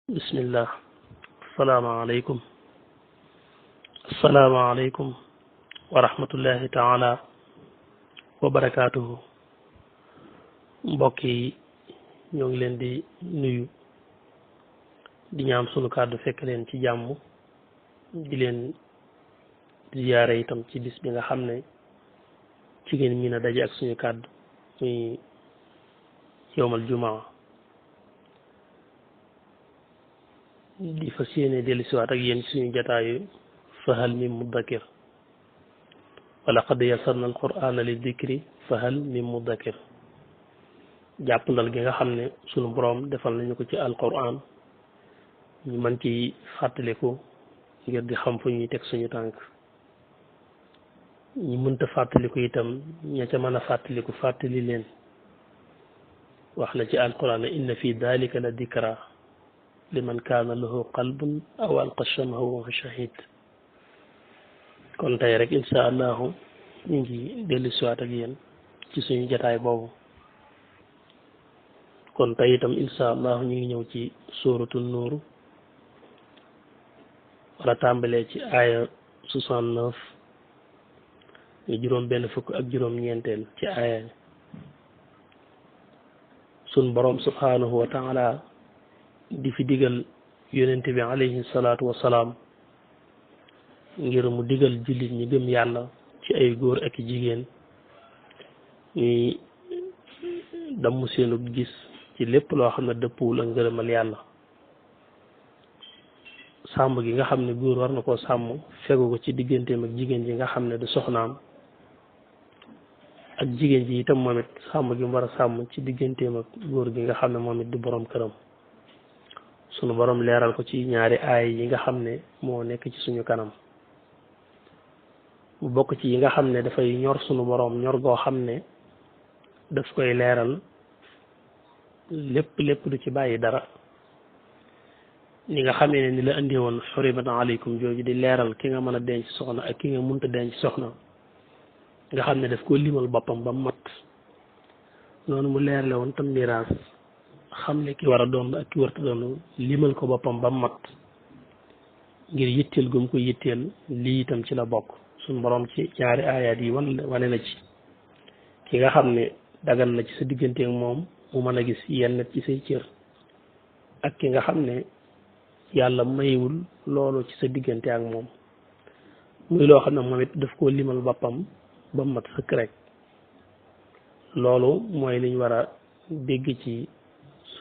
bismillah asalaamaaleykum asalaamaaleykum wa rahmatullahi taala wa barakaatuhu mbokk yi ñoo ngi leen di nuyu di ñaam sunu kàddu fekk leen ci jàmm di leen ziyaare itam ci bis bi nga xam ne ci ngeen mën a daje ak suñu kàddu muy yowmal jumaa di fas yéene dellusiwaat ak yéen ci suñu jataayu fa hal min muddakir wa laqad yassarna alqur'ana li dikri fa hal min muddakir jàppandal gi nga xam ne sunu boroom defal nañu ko ci alqur'an ñu mën ci fàttaliku ngir di xam fu ñuy teg suñu tànk ñi mënta fàttaliku itam ña ca mën a fàttaliku fàttali leen wax na ci alqur'an inna fi dalika la dikra liman kaana lahu qalbun aw alqa sham'ahu wa shahid kon tey rek insha allahu ñu ngi dellu siwaat ak yéen ci suñu jataay boobu kon tey itam insha allahu ñu ngi ñëw ci suuratu nuur wala tàmbalee ci aaya 69 ñu juróom benn fukk ak juróom ñeenteel ci aaya sun boroom subhanahu wa taala di fi digal yonente bi alayhi salaatu wasalaam ngir mu digal jullit ñi gëm yàlla ci ay góor ak jigéen ñuy damm seenu gis ci lépp loo xam ne dëppwul ak ngërëmal yàlla sàmm gi nga xam ne góor war na koo sàmm fegu ko ci digganteem ak jigéen ji nga xam ne du soxnaam ak jigéen ji itam moom it sàmm gi mu war a sàmm ci digganteem ak góor gi nga xam ne moom it du boroom këram sunu borom leeral ko ci ñaari aay yi nga xam ne moo nekk ci suñu kanam mu bokk ci yi nga xam ne dafay ñor sunu borom ñor goo xam ne daf koy leeral lépp du ci bàyyi dara ni nga xamee ne ni la indi woon xurimat aleykum jooju di leeral ki nga mën a denc soxna ak ki nga mënta denc soxna nga xam ne daf koo limal boppam ba mat noonu mu leerale woon tam miraas xam ne ki war a doon ak ki warta doon limal ko boppam ba mat ngir yitteel gum ko yitteel lii itam ci la bokk suñ boroom ci ñaari aayaat yi wane na ci ki nga xam ne dagan na ci sa diggante ak moom mu mën a gis yenn ci say cër ak ki nga xam ne yàlla mayiwul loolu ci sa diggante ak moom muy loo xam ne moom it daf koo limal boppam ba mat sëkk rek loolu mooy liñ war a dégg ci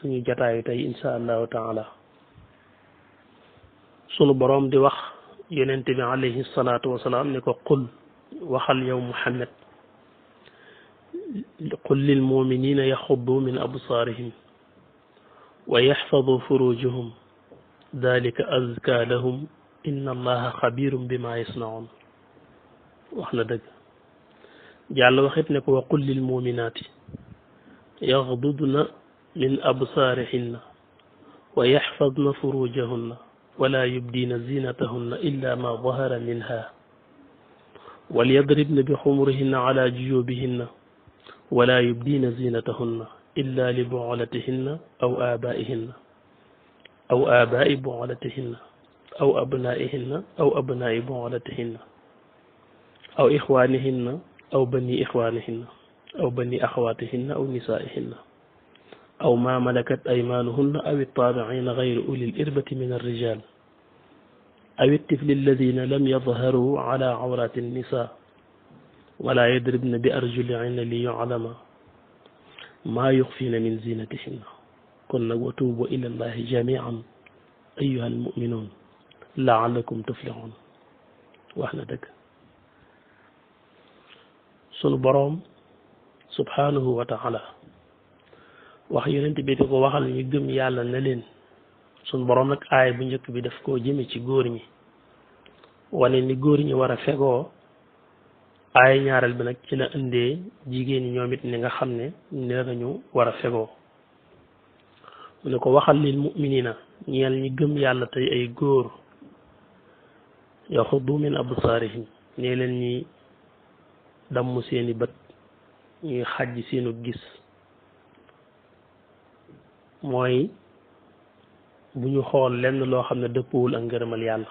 suñu jataayu tey insha allahu taala sunu boroom di wax yonente bi alayhi salaatu wasalaam ni ko qul waxal yow muhammad qul lil muminina yaxuddu min absaarihim wa yaxfadu furujuhum dalika azka lahum inna allaha xabirum bima yasnaun wax na dëgg jàll waxit ne ko wa qul lil muminaati yaxdudna min absaarihinna wa yaxfadna furujahunna wala yubdiina zinatahunna illa ma dahara minha walyadribna bi xumurihinna ala juyubihinna wala yubdiina zinatahunna illa li buulatihinna aw aabaihinna aw aabai buulatihinna aw abnaihinna aw abnai buulatihinna aw ixwaanihinna aw bani ixwaanihinna aw bani axawaatihinna aw nisaihinna aw ma malakat aymaanuhunna aw ittaabiina gayri ulil irbati min alrijal aw ittifli alladina lam yadharuu ala awrati annisa wala yadribna bi arjulihinna li yuclama maa yuxfiina min zinatihinna kon nag wa tuubu ila allahi jamian ayuha almuminuun laalakum tuflixuun wax na dëgg sunu boroom subhanahu wa taala wax yonent bi di ko waxal ñu gëm yàlla ne leen suñ boroom nag aay bu njëkk bi daf koo jëme ci góor ñi wane ni góor ñi war a fegoo aay ñaareel bi nag ci la indee jigéen ñi ñoom it ni nga xam ne ne nañu war a fegoo mu ne ko waxal lil muminina ñeel ñi gëm yàlla tey ay góor yaxuddu min absaarihim ne leen ñi damm seeni bët ñuy xàjj seenu gis mooy bu ñu xool lenn loo xam ne dëppwul ak ngërëmal yàlla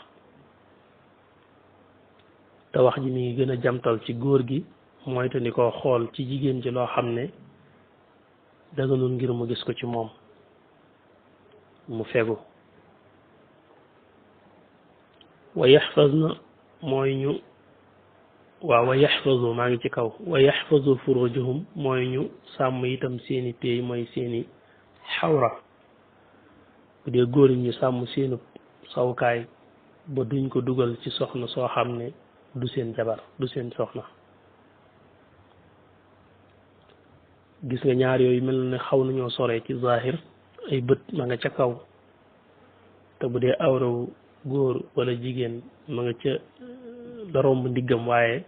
te wax ji mi ngi gën a jamtal ci góor gi mooy te ni ko xool ci jigéen ji loo xam ne daganul ngir mu gis ko ci moom mu fegu wa yaxfazna mooy ñu waaw wa yaxfazu maa ngi ci kaw wa yaxfazu furujahum mooy ñu sàmm itam seeni péey mooy seeni xawra bu dee góor ñu sàmm seenu sawukaay ba duñ ko dugal ci soxna soo xam ne du seen jabar du seen soxna gis nga ñaar yooyu mel na ne xaw nañoo sore ci zahir ay bët ma nga ca kaw te bu dee awraw góor wala jigéen ma nga ca la romb ndiggam waaye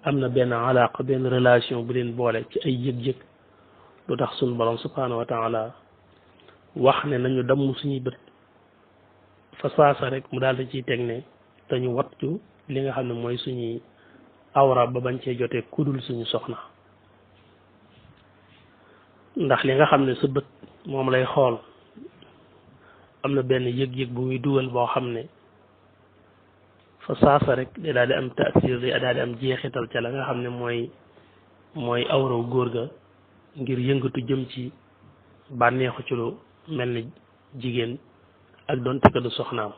am na benn alaqa benn relation bu leen boole ci ay yëg-yëg lu tax suñu borom subhanahu wa taala wax ne nañu damm suñuy bët fa saasa rek mu daal di ciy teg ne dañu wattu li nga xam ne mooy suñuy awra ba bañ cee jotee kudul suñu soxna ndax li nga xam ne sa bët moom lay xool am na benn yëg-yëg bu muy dugal boo xam ne fa saasa rek day daal di am taasir day daal di am jeexital ca la nga xam ne mooy awraw góor ga ngir yëngatu jëm ci bànneexu ci lu mel ni jigéen ak doonte ko du soxnaam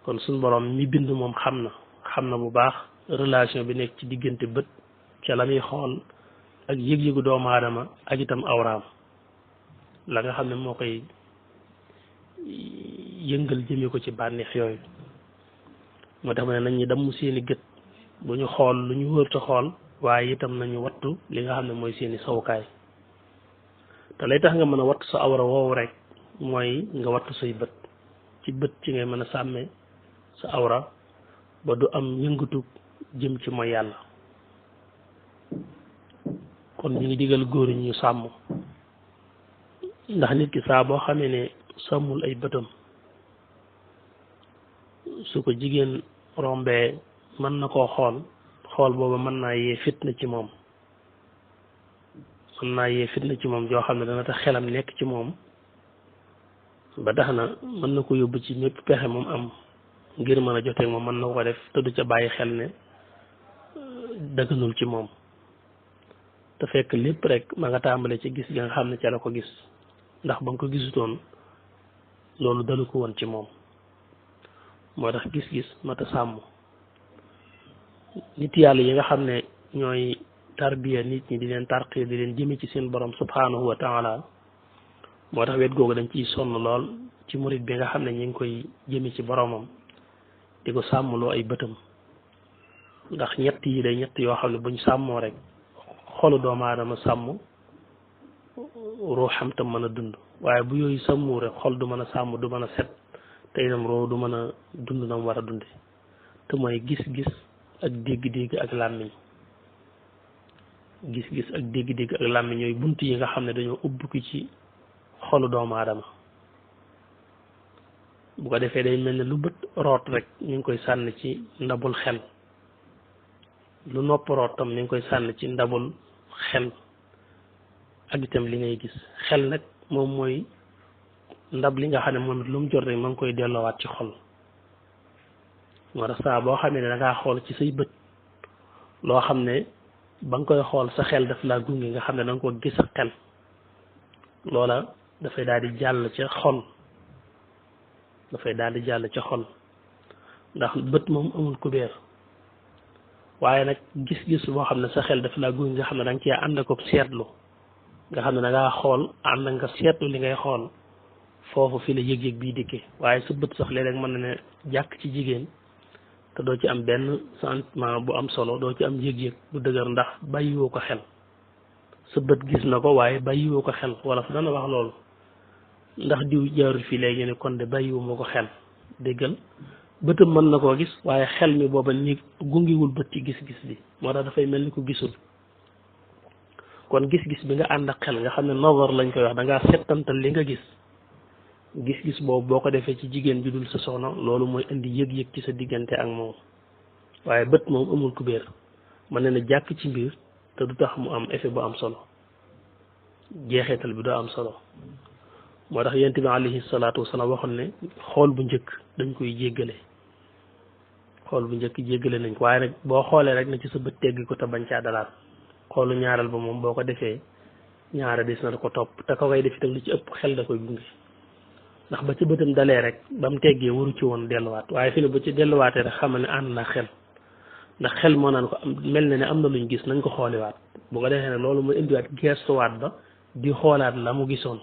kon suñ borom mi bind moom xam na bu baax relation bi nekk ci diggante bët ca la muy xool ak yëg-yëgu doomu aadama ak itam awraam la nga xam ne moo koy yëngal jëmee ko ci bànneex yooyu moo tax ma ne nañ ñi damm seeni gët bu ñu xool lu ñu wërta xool waaye itam nañu wattu li nga xam ne mooy seeni sawukaay te lay tax nga mën a wattu sa awra woowu rek mooy nga wattu say bët ci bët ci ngay mën a sàmmee sa awra ba du am yëngatu jëm ci mooy yàlla kon ñu ngi digal góor ñi ñu sàmm ndax nit ki saa boo xamee ne sàmmul ay bëtam su ko jigéen rombee mën na koo xool booba mën naa yee fitna ci moom joo xam ne dana tax xelam nekk ci moom ba tax na mën na ko yóbbu ci mépp pexe moom am ngir mën a joteeg moom mën na ko def te du ca bàyyi xel ne dëgganul ci moom te fekk lépp rek ma nga tàmbale ci gis gi nga xam ne ca la ko gis ndax ba nga ko gisutoon loolu dalu ko woon ci moom moo tax gis-gis mata sàmm nit yàlla yi nga xam ne ñooy tarbiya nit ñi di leen tarqiya di leen jëme ci seen borom subhanahu wa taala moo tax wet googu dañ ciy sonn lool ci murit bi nga xam ne ñi ngi koy jëme ci boromam di ko sàmmloo ay bëtam ndax ñett yi day ñett yoo xam ne buñ sàmmoo rek xolu doomu aadama sàmm ruuxam tam mën a dund waaye bu yooyu sàmmu rek xol du mën a sàmm du mën a set te itam roo du mën a dund na mu war a dunde te mooy gis-gis ak dégg-dégg ak làmmiñ gis-gis ak dégg-dégg ak làmmiñ ñooy bunt yi nga xam ne dañoo ubbi ci xolu doomu aadama bu ko defee day mel ne lu bët root rek ñu ngi koy sànni ci ndabul xel lu nopp root tam ñu ngi koy sànni ci ndabul xel ak itam li ngay gis xel nag moom mooy ndab li nga xam ne moom it lu mu jot rek ma ngi koy delloowaat ci xol moo tax saa boo xamee ne da ngaa xool ci say bët loo xam ne ba nga koy xool sa xel daf laa gunge nga xam ne da nga ko gis ak xel loola dafay daal di jàll ca xol ndax bët moom amul kubéer waaye nag gis-gis boo xam ne sa xel daf laa gunge nga xam ne da nga cee ànd ak seetlu nga xam ne da ngaa xool ànd nga seetlu li ngay xool foofu fi la yëg-yëg bii dikkee waaye sa bët sax léeg-léeg mën na ne jàkk ci jigéen te doo ci am benn sentiment bu am solo doo ci am yëg-yëg bu dëgër ndax bàyyiwoo ko xel sa bët gis na ko waaye bàyyiwoo ko xel wala fa dana wax loolu ndax diw jaarul fii léegi ne kon de bàyyiwuma ko xel déggal bëtam mën na koo gis waaye xel mi booba ni gungiwul bët ci gis-gis bi moo tax dafay mel ni ko gisul kon gis-gis bi nga ànd ak xel nga xam ne nazar lañ koy wax da ngaa settantal li nga gis-gis boobu boo ko defee ci jigéen bi dul sa soxna loolu mooy indi yëg-yëg ci sa diggante ak moom waaye bët moom amul kubéer mën na ne jàkk ci mbir te du tax mu am effet bu am solo jeexeetal bi doo am solo moo tax yonent bi alayhi salaatu wasalaam waxoon ne xool bu njëkk dañ koy jéggale xool bu njëkk jéggale nañ ko waaye nag boo xoolee rek na ci sa bët teggi ko te bañ caa dalaat xoolu ñaareel ba moom boo ko defee ñaara des na ko topp te ko koy def itam lu ci ëpp xel da koy gunge ndax ba ci bëtam dalee rek ba mu teggee waru ci woon delluwaat waaye fi ne bu ci delluwaatee rek xamal ne ànd na xel ndax xel moo naan ko am mel na ne am na luñ gis nañ ko xooliwaat bu ko defee nag loolu mu indiwaat gestuwaat ba di xoolaat la mu gisoon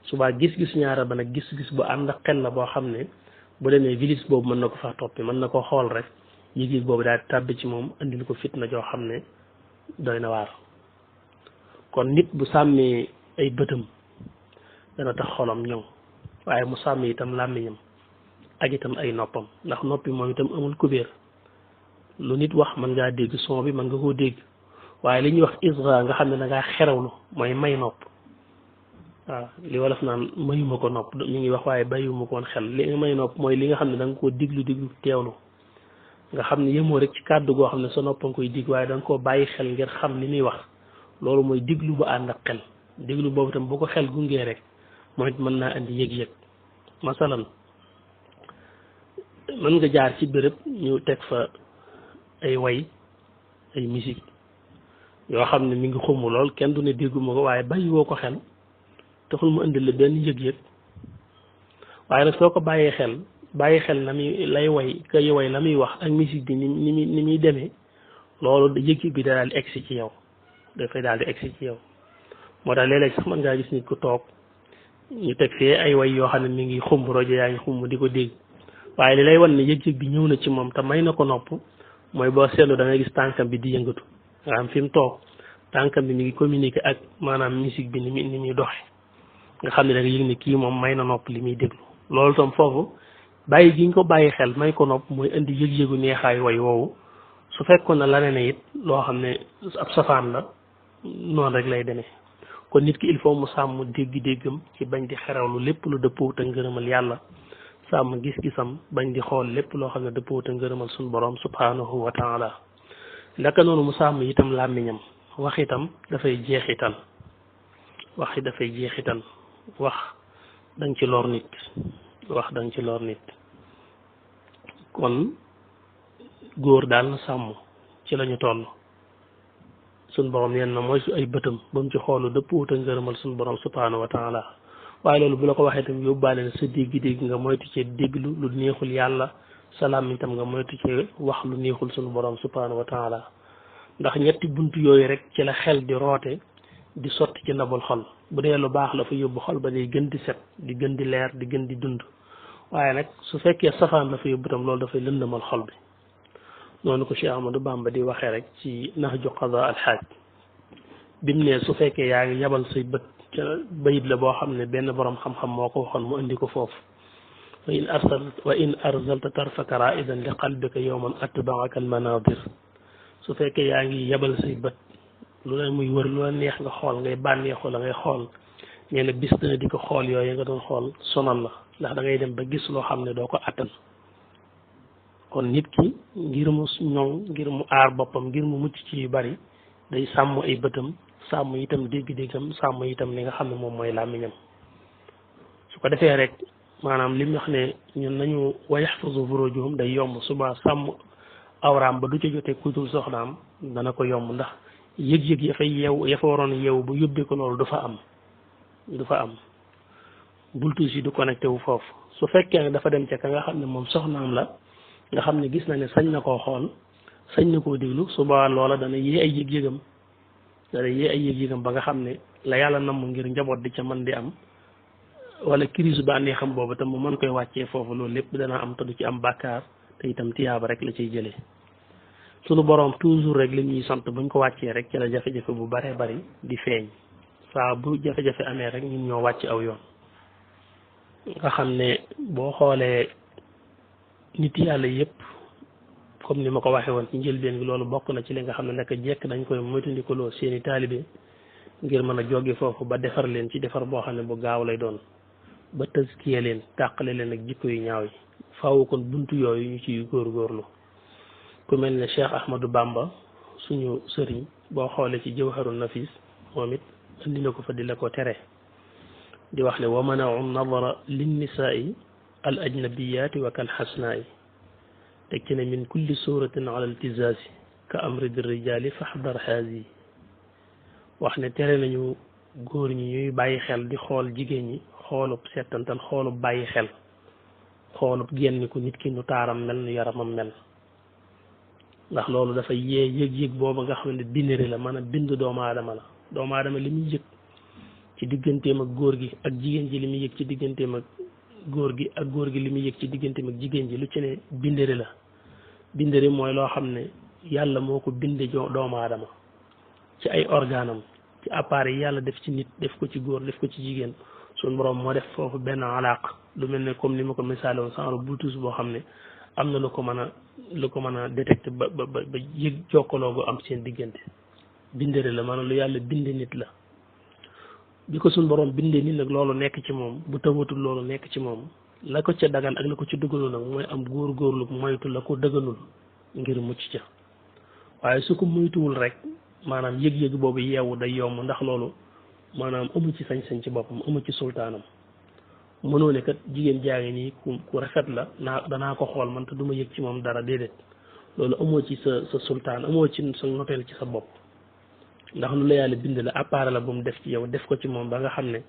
subaa gis-gis ñaara ba nag gis-gis bu ànd ak xel la boo xam ne bu demee vilis boobu mën na ko faa toppi mën na ko xool rek yëg-yëg boobu daal tàbbi ci moom andil ko fitna joo xam ne doy na waar kon nit bu sàmmee ay bëtam dana tax xolam ñëw waaye mu sàmm itam làmmiñam ak itam ay noppam ndax noppi moom itam amul kubéer lu nit wax mën ngaa dégg son bi mën nga koo dégg waaye li ñuy wax isra nga xam ne da ngaa xerawlu mooy may nopp waaw li wolof naan mayuma ko nopp mi ngi wax waaye bàyyiwuma ko woon xel li nga may nopp mooy li nga xam ne da nga koo diglu teewlu nga xam ne yemoo rek ci kàddu goo xam ne sa noppa nga koy dig waaye da nga koo bàyyi xel ngir xam li muy wax loolu mooy diglu bu ànd ak xel diglu boobu itam bu ko xel gungee rek mooy it mën naa indi yëg-yëg masalan mën nga jaar ci béréb ñu teg fa ay way ay musique yoo xam ne mi ngi xumu lool kenn du ne dégguma ko waaye bàyyiwoo ko xel taxul mu indi la benn yëg-yëg waaye nag soo ko bàyyi xel na muy lay way kay way la muy wax ak musique bi ni muy demee loolu yëg-yëg bi da daal di egsi ci yow dafay daal di egsi ci yow moo tax léeg-léeg sax mën ngaa gis nit ku toog ñu teg fee ay way yoo xam ne mi ngi xumb rajo yaa ngi xumb di ko dégg waaye li lay wan ne yëg-yëg bi ñëw na ci moom te may na ko nopp mooy boo seetlu da ngay gis tànkam bi di yëngatu nga xam fi mu toog tànkam bi mi ngi communiquer ak maanaam musique bi ni muy doxe nga xam ne da nga yëg ne kii moom may na nopp li muy déglu loolu tam foofu bàyyi gi ñu ko bàyyi xel may ko nopp mooy indi yëg-yëgu neexaay way woowu su fekkoon na la ne it loo xam ne ab safaan la noonu rek lay demee kon nit ki il faut mu sàmm dégg-déggam ci bañ di xerawlu lépp lu dëppoo te ngërëmal yàlla sàmm gis-gisam bañ di xool lépp loo xam ne dëppoo te ngërëmal suñu borom subhanahu wa taala naka noonu mu sàmm itam làmmiñam wax itam dafay jeexital wax dafay jeexital wax danga ci lor nit wax danga ci lor nit kon góor daal na sàmm ci lañu toll suñ borom yenn na mooy su ay bëtam ba mu ci xoolu dëppoo te ngërëmal suñu borom subhanahu wa taala waaye loolu bu la ko waxee tam yóbbaale ne sa dégg-dégg nga moytu ci déglu lu neexul yàlla salaam itam nga moytu ci wax lu neexul suñu borom subhanahu wa taala ndax ñetti buntu yooyu rek ci la xel di roote di sotti ci ndabul xol bu dee lu baax la fa yóbbu xol ba day gën di set di gën di leer di gën di dund waaye nag su fekkee safaan la fa yóbbu tam loolu dafay lëndamal xol bi noonu ko Cheikh Ahmadou Bamba di waxee rek ci Nahju Qadaa al Haaj bi mu ne su fekkee yaa ngi yabal say bët ca bayit la boo xam ne benn borom xam-xam moo ko waxoon mu indi ko foofu wa in arzalta tarfaka raidan li qalbika yawman atbaaka al manadir su fekkee yaa ngi yabal say bët lu la muy wër lu la neex nga xool ngay bànneexu la ngay xool nee na bis dana di ko xool yooyu nga doon xool sonal la ndax da ngay dem ba gis loo xam ne doo ko attan kon nit ki ngir mu ñoŋ ngir mu aar boppam ngir mu mucc ci yu bari day sàmm ay bëtam sàmm itam dégg-déggam sàmm itam li nga xam ne moom mooy làmmiñam su ko defee rek maanaam li mu wax ne ñun nañu wa yaxfazu furujuhum day yomb suba sàmm awraam ba du ca jotee kutul soxnaam dana ko yomb ndax yëg-yëg ya fay yeew ya fa waroon yeew bu yóbbee ko loolu du fa am bultus yi du connecté wu foofu su fekkee ne dafa dem ca ka nga xam ne moom soxnaam la nga xam ne gis na ne sañ na koo xool sañ na koo déglu suba loola dana yee ay yëg-yëgam ba nga xam ne la yàlla namm ngir njaboot di ca mën di am wala crise ba àndee xam boobu tam mu mën koy wàccee foofu loolu lépp dana am te du ci am bàkkaar te itam tiyaaba rek la ciy jëlee sunu boroom toujours rek li ñuy sant buñ ko wàccee rek ci la jafe-jafe bu baree bari di feeñ saa bu jafe-jafe amee rek ñun ñoo wàcc aw yoon nga xam ne boo xoolee nit yàlla yëpp comme ni ma ko waxee woon ci njëlbeen gi loolu bokk na ci li nga xam ne naka jekk dañ koy moytandikuloo seeni taalibe ngir mën a jóge foofu ba defar leen ci defar boo xam ne bu gaaw lay doon ba tëskiye leen tàqale leen ak jikko yu ñaaw yi faaw kon buntu yooyu ñu ciy góorgóorlu ku mel ne Cheikh Ahmadou Bamba suñu sëriñ boo xoolee ci Jawharun Nafis moom it indi na ko fa di la ko tere di wax ne wa manau nadara linnisaai al ajnabiyaati wa kal xasnaai teg ci ne min kulli suratin ala altizaasi ka amri di rijaali faxdar xaasi wax ne tere nañu góor ñi ñuy bàyyi xel di xool jigéen ñi xoolub settantal xoolub bàyyi xel xoolub génn ko nit ki nu taaram mel nu yaramam mel ndax loolu dafa yee yëg-yëg booba nga xam ne binari la mën a bind doomu aadama la doomu aadama li muy yëg ci digganteem ak góor gi ak jigéen ji li muy yëg ci digganteem ak góor gi ak góor gi li muy yëg ci digganteem ak jigéen ji lu ci ne bindari la bindari mooy loo xam ne yàlla moo ko binde doomu aadama ci ay organam ci appareil yàlla def ci nit def ko ci góor def ko ci jigéen suñu borom moo def foofu benn alaaq lu mel ne comme ni ma ko misaale woon sans bluetooth boo xam ne am na lu ko mën a détecté ba yëg jokkaloo gu am seen diggante bindere la maanaam lu yàlla binde nit la bi ko suñu borom bindee nit nag loolu nekk ci moom bu tawatul loolu nekk ci moom la ko ca dagan ak la ko ci dëgganul nag mooy am góorgóorlu moytu la ko dëgganul ngir mucc ca waaye su ko moytuwul rek maanaam yëg-yëg boobu yeewu day yomb ndax loolu maanaam amu ci sañ-sañ ci boppam amu ci sultaanam mënoo ne kat jigéen jaa ngi nii ku rafet la danaa ko xool man te du ma yëg ci moom dara déedéet loolu amoo ci sa sultaan amoo ci sa noteel ci sa bopp ndax lu la yàlla bind la appareil la bu mu def ci yow def ko ci moom ba nga xam ne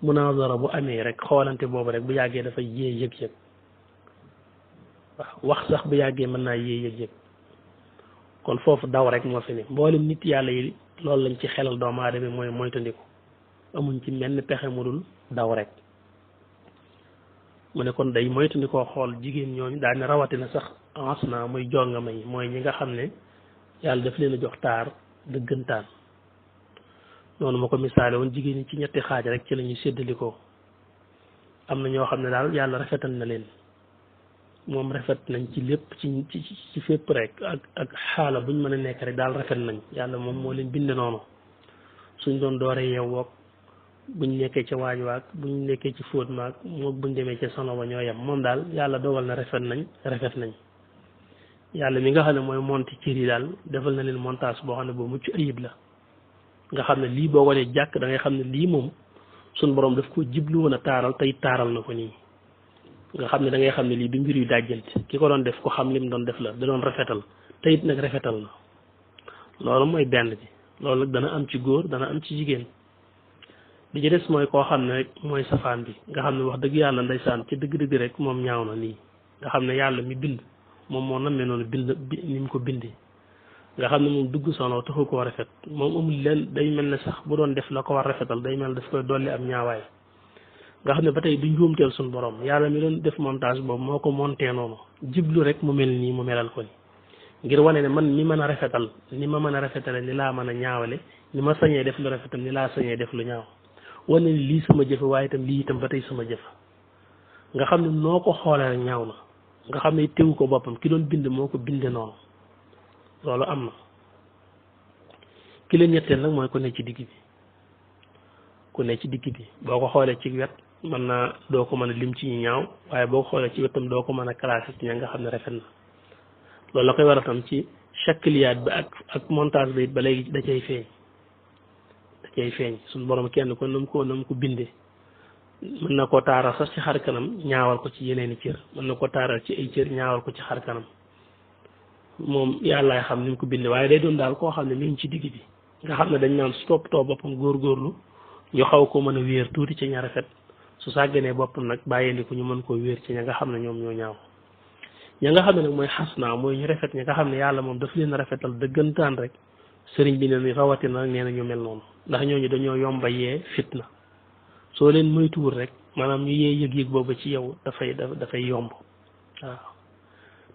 munazara bu amee rek xoolante boobu rek bu yàggee dafay yee yëg-yëg waaw wax sax bu yàggee mën naa yee yëg-yëg kon foofu daw rek moo fi ne mboolem nit yàlla yi loolu lañ ci xelal doomu aadama mooy moytandiku amuñ ci menn pexe mu dul daw rek mu ne kon day moytandikoo xool jigéen ñooñu daal ne rawatina sax asna muy jongama yi mooy ñi nga xam ne yàlla daf leen a jox taar dëggantaan noonu ma ko misaale woon jigéen ñi ci ñetti xaaj rek ci la ñuy séddalikoo am na ñoo xam ne daal yàlla rafetal na leen moom rafet nañ ci lépp ci fépp rek ak xaala buñ mën a nekk rek daal rafet nañ yàlla moom moo leen bind noonu suñ doon doore yeewoog buñ nekkee ca waaj waag buñ nekkee ci fóot maag moom buñ demee ca sono ba ñoo yem moom daal yàlla dogal na rafet nañ yàlla mi nga xam ne mooy monti cër yi daal defal na leen montage boo xam ne boo mucc ayib la nga xam ne lii boo ko dee jàkk da ngay xam ne lii moom suñ borom daf ko jiblu woon a taaral tey taaral na ko nii nga xam ne da ngay xam ne lii bi mbir yu dàjjante ki ko doon def ko xam lim doon def la da doon rafetal te it nag rafetal na loolu mooy benn bi loolu nag dana am ci góor dana am ci jigéen bi ci des mooy koo xam ne rek mooy safaan bi nga xam ne wax dëgg yàlla ndeysaan ci dëgg-dëgg rek moom ñaaw na nii nga xam ne yàlla mi bind moom moo nammee noonu bind ni mu ko bindee nga xam ne moom dugg sono taxu koo rafet moom amul leen day mel ne sax bu doon def la ko war rafetal day mel daf koy dolli am ñaawaay nga xam ne ba tey du njuumteel suñu borom yàlla mi doon def montage boobu moo ko monté noonu jiblu rek mu mel nii mu melal ko ni ngir wane ne man mi mën a rafetal ni ma mën a rafetale ni laa mën a ñaawale ni ma sañee def lu rafetal ni laa sañee def lu ñaaw wane ni lii sama jëfe waaye itam lii itam ba tey sama jëf nga xam ne noo ko xoolee rek ñaaw na nga xam ne tewu ko boppam ki doon bind moo ko binde noonu loolu am na ki leen ñetteel nag mooy ku ne ci digg bi boo ko xoolee ci wet mën naa doo ko mën a lim ci ñu ñaaw waaye boo ko xoolee ci wetam doo ko mën a classé ci ña nga xam ne rafet na loolu la koy war a tam ci shakliyaat bi ak montage bi it ba léegi da cay feeñ suñu borom kenn ko nam ko bindee mën na koo taaral sax ci xar kanam ñaawal ko ci yeneeni cër mën na ko taaral ci ay cër ñaawal ko ci xar kanam moom yàllaay xam ni mu ko bindee waaye day doon daal koo xam ne mi ngi ci digg bi nga xam ne dañ naan su toppatoo boppam góorgóorlu ñu xaw ko mën a wéer tuuti ci ña rafet su sàgganee boppam nag bàyyeendiku ñu mën koo wéer ci ña nga xam ne ñoom ñoo ñaaw ña nga xam ne nag mooy xasnaa mooy ñu rafet ñi nga xam ne yàlla moom daf leen rafetal dëggantaan rek sëriñ bi ne ni rawatina nag nee na ñu mel noonu ndax ñooñu dañoo yomba yee fitna soo leen moytuwul rek maanaam ñu yee yëg-yëg boobu ci yow dafay yomb waaw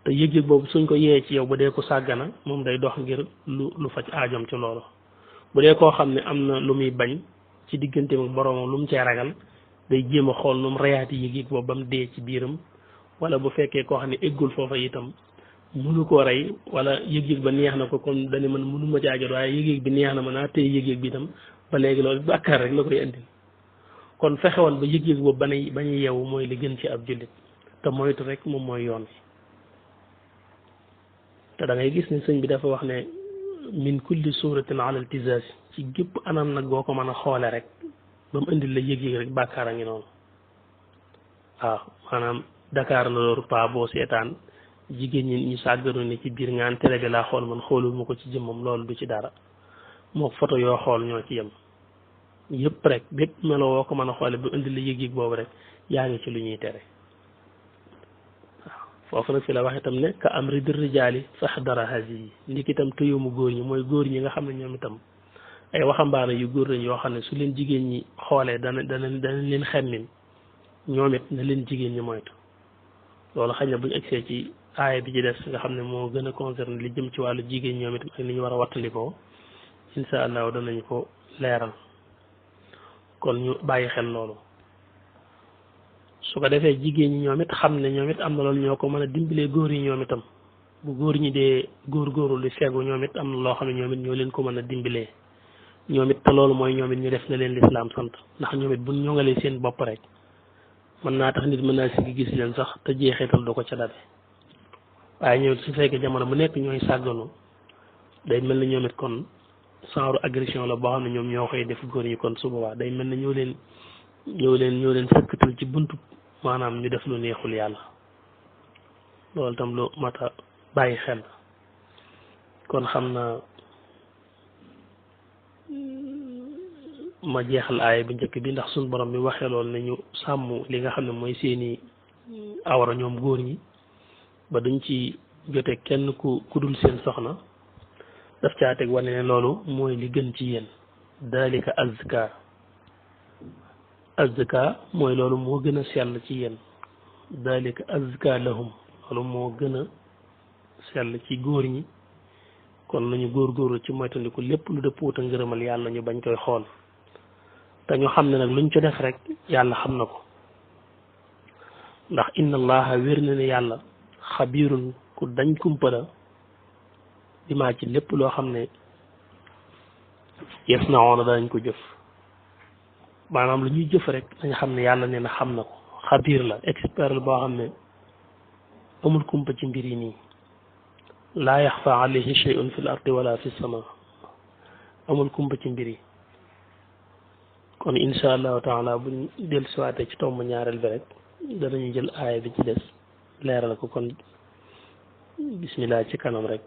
te yëg-yëg boobu suñ ko yee ci yow bu dee ko sàggana moom day dox ngir lu faj aajom ci loolu bu dee koo xam ne am na lu muy bañ ci digganteem ak boroomam lu mu cee ragal day jéem a xool nu mu reyaati yëg-yëg boobu ba mu dee ci biiram wala bu fekkee koo xam ne eggul foofa itam mënu koo rey wala yëg-yëg ba neex na ko kon dañu mën mënu ma caa jot waaye yëg-yëg bi neex na ma naa téye yëg-yëg bi itam ba léegi loolu bàkkaar rek la koy indil kon fexewoon ba yëg-yëg boobu ba ñu yeewu mooy li gën ci ab jullit te moytu rek moom mooy yoon bi te da ngay gis ne sëñ bi dafa wax ne min kulli suratin ala iltizaasi ci gépp anam nag boo ko mën a xoole rek ba mu indil la yëg-yëg rek bàkkaar a ngi noonu waaw maanaam Dakar na loolu pa boo seetaan jigéen ñi ñu sàgganu ne ci biir ngaan télé bi laa xool man xoolul ma ko ci jëmmam loolu du ci dara moo photo yoo xool ñoo ci yem yëpp rek bépp melo woo ko mën a xoole bu indi la yëg-yëg boobu rek yaa ngi ci lu ñuy tere waaw foofu nag fi la wax itam ne ka am ridir rijaali fahdara hazi yi ndik itam tëyumu góor ñi mooy góor ñi nga xam ne ñoom itam ay waxambaane yu góor lañ yoo xam ne su leen jigéen ñi xoolee dana leen xemmin ñoom it na leen jigéen ñi moytu loolu xëy na bu ñu egsee ci aaya bi ci des nga xam ne moo gën a concerné li jëm ci wàllu jigéen ñoom itam ak li ñu war a wattandikoo insha allahu danañ ko leeral kon ñu bàyyi xel loolu su ko defee jigéen ñi ñoom it xam ne ñoom it am na loolu ñoo ko mën a dimbalee góor yi ñoom itam bu góor ñi dee góorgóorlu di fegu ñoom it am na loo xam ne ñoom it ñoo leen ko mën a dimbalee ñoom it te loolu mooy ñoom it ñu def na leen lislaam sant ndax ñoom it buñ ñoŋalee seen bopp rek mën naa tax nit mën naa si gis leen sax te jeexital du ko ca dabe waaye ñoom su fekkee jamono bu nekk ñooy sàgganu day mel ni ñoom it kon genre agression la boo xam ne ñoom ñoo koy def góor ñi kon su boobaa day mel ne ñoo leen sëkkatal ci buntu maanaam ñu def lu neexul yàlla loolu tam lu mat a bàyyi xel kon xam na ma jeexal aaya bi njëkk bi ndax suñ borom bi waxee loolu ne ñu sàmm li nga xam ne mooy seeni awra ñoom góor ñi ba duñ ci jote kenn ku dul seen soxna daf caa teg wane ne loolu mooy li gën ci yéen dalika azka mooy loolu moo gën a sell ci yéen dalika azka lahum loolu moo gën a sell ci góor ñi kon nañu góorgóorlu ci moytandiku lépp lu dëppoota ngërëmal yàlla ñu bañ koy xool te ñu xam ne nag luñ ci def rek yàlla xam na ko ndax inna allaha wér na ne yàlla xabiirun ku dañ kumpala bi maa ci lépp loo xam ne yes na woon danañ ko jëf maanaam lu ñuy jëf rek dañ xam ne yàlla nee na xam na ko xabiir la expert la boo xam ne amul kumpa ci mbir yi nii laa yaxfa alayhi shay'un fi l ardi wala fi sama amul kumpa ci mbir yi kon insha allahu taala buñ del siwaatee ci tomb ñaareel bi rek danañu jël aaya bi ci des leeral ko kon bismillah ci kanam rek